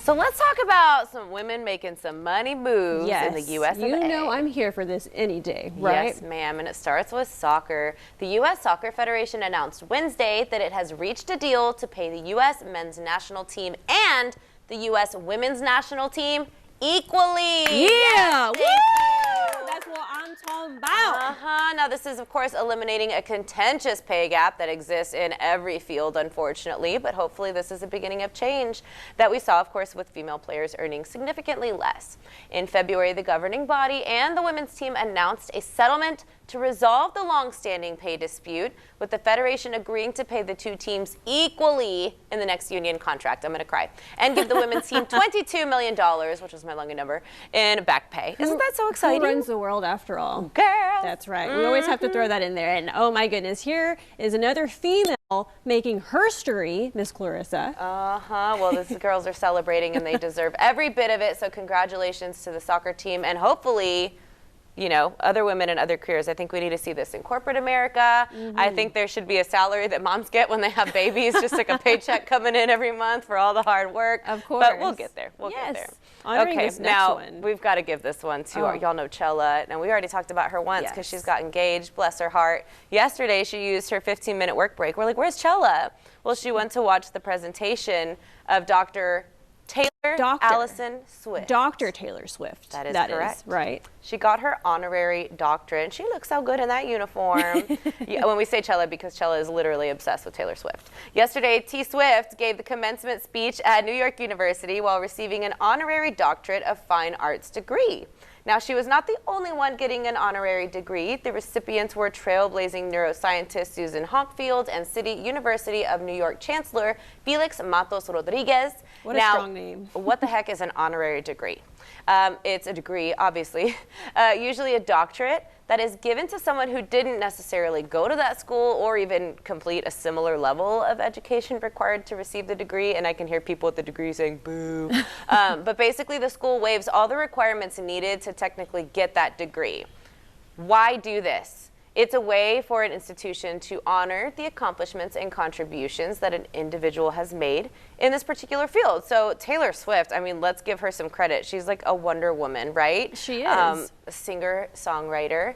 So let's talk about some women making some money moves in the U.S. You know I'm here for this any day, right? Yes, ma'am, and it starts with soccer. The U.S. Soccer Federation announced Wednesday that it has reached a deal to pay the U.S. men's national team and the U.S. women's national team equally. Yeah! Yes, Woo! That's what I'm talking about. Now, this is, of course, eliminating a contentious pay gap that exists in every field, unfortunately, but hopefully this is a beginning of change that we saw, of course, with female players earning significantly less. In February, the governing body and the women's team announced a settlement to resolve the long-standing pay dispute, with the Federation agreeing to pay the two teams equally in the next union contract. I'm going to cry. And give the women's team $22 million, which was my lucky number, in back pay. Isn't that so exciting? Who runs the world after all? Girls! That's right. We always have to throw that in there. And oh my goodness, here is another female making herstory, Miss Clarissa. Well, these girls are celebrating and they deserve every bit of it. So congratulations to the soccer team, and hopefully, you know, other women in other careers. I think we need to see this in corporate America. I think there should be a salary that moms get when they have babies, just like a paycheck coming in every month for all the hard work. Of course. But we'll get there. We'll get there. Okay, now we've got to give this one to y'all know Chella. Now, we already talked about her once because she's got engaged, bless her heart. Yesterday, she used her 15-minute work break. We're like, where's Chella? Well, she went to watch the presentation of Dr. Allison Swift. Dr. Taylor Swift. That is correct. Right. She got her honorary doctorate, and she looks so good in that uniform. When we say Chella, because Chella is literally obsessed with Taylor Swift. Yesterday, T. Swift gave the commencement speech at New York University while receiving an honorary doctorate of fine arts degree. Now, she was not the only one getting an honorary degree. The recipients were trailblazing neuroscientist Susan Honkfield and City University of New York Chancellor Felix Matos Rodriguez. What a strong name. What the heck is an honorary degree? It's a degree, obviously, usually a doctorate that is given to someone who didn't necessarily go to that school or even complete a similar level of education required to receive the degree. And I can hear people with the degree saying, boo. But basically, the school waives all the requirements needed to technically get that degree. Why do this? It's a way for an institution to honor the accomplishments and contributions that an individual has made in this particular field. So Taylor Swift, I mean, let's give her some credit. She's like a Wonder Woman, right? She is. A singer, songwriter.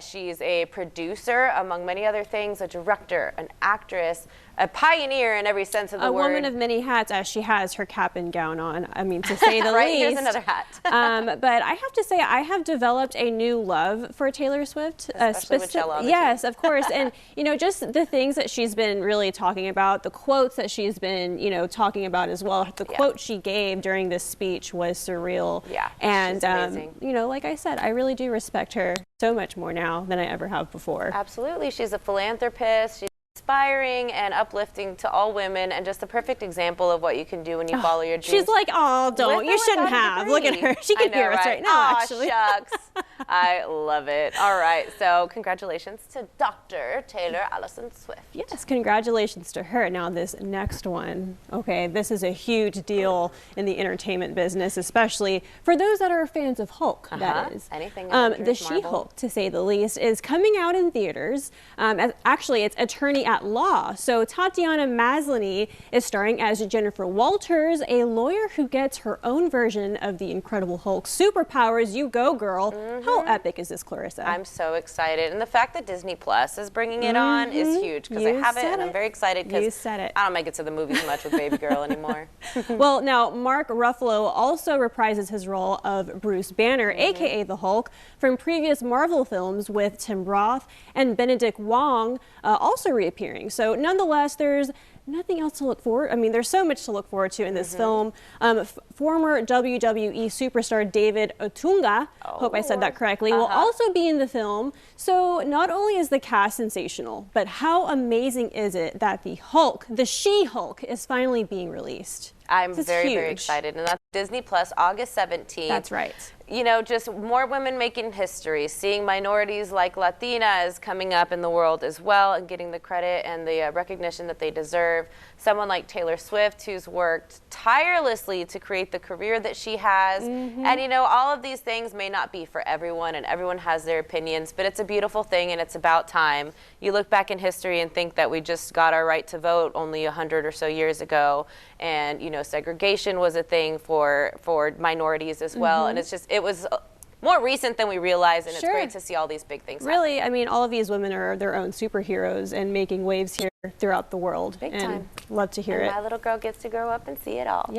She's a producer, among many other things, a director, an actress, a pioneer in every sense of the word. A woman of many hats, as she has her cap and gown on, I mean, to say the right, least. Here's another hat. But I have to say, I have developed a new love for Taylor Swift. Especially with Chella on the Yes, team. of course. And, you know, just the things that she's been really talking about, the quotes that she's been, you know, talking about as well. The quote she gave during this speech was surreal. Yeah, and, she's amazing. you know, like I said, I really do respect her so much more now than I ever have before. Absolutely. She's a philanthropist. She's inspiring and uplifting to all women, and just the perfect example of what you can do when you follow your dreams. She's like, oh, don't. You shouldn't have. Look at her. She can hear us right now, actually. Shucks. I love it. All right. So congratulations to Dr. Taylor Allison Swift. Yes, congratulations to her. Now this next one. Okay, this is a huge deal in the entertainment business, especially for those that are fans of Hulk, that is. Anything the SheHulk, to say the least, is coming out in theaters. Actually, it's Attorney at Law. So Tatiana Maslany is starring as Jennifer Walters, a lawyer who gets her own version of the Incredible Hulk superpowers. You go, girl. How epic is this, Clarissa? I'm so excited. And the fact that Disney Plus is bringing it on is huge, because I have it and I'm very excited because I don't make it to the movies much with Baby Girl anymore. Well, now Mark Ruffalo also reprises his role of Bruce Banner, aka the Hulk, from previous Marvel films, with Tim Roth and Benedict Wong also reappearing. So nonetheless, there's nothing else to look forward. I mean, there's so much to look forward to in this film. Former WWE superstar David Otunga, hope I said that correctly, will also be in the film. So not only is the cast sensational, but how amazing is it that the Hulk, the She-Hulk, is finally being released? I'm very, very excited. And that's Disney Plus, August 17th. That's right. You know, just more women making history, seeing minorities like Latinas coming up in the world as well and getting the credit and the recognition that they deserve. deserve. Someone like Taylor Swift, who's worked tirelessly to create the career that she has. And you know, all of these things may not be for everyone, and everyone has their opinions, but it's a beautiful thing, and it's about time. You look back in history and think that we just got our right to vote only 100 or so years ago, and you know, segregation was a thing for minorities as well, and it was more recent than we realize, and it's great to see all these big things really happen. I mean, all of these women are their own superheroes and making waves here throughout the world. Big and time. love to hear and it. My little girl gets to grow up and see it all. Yeah.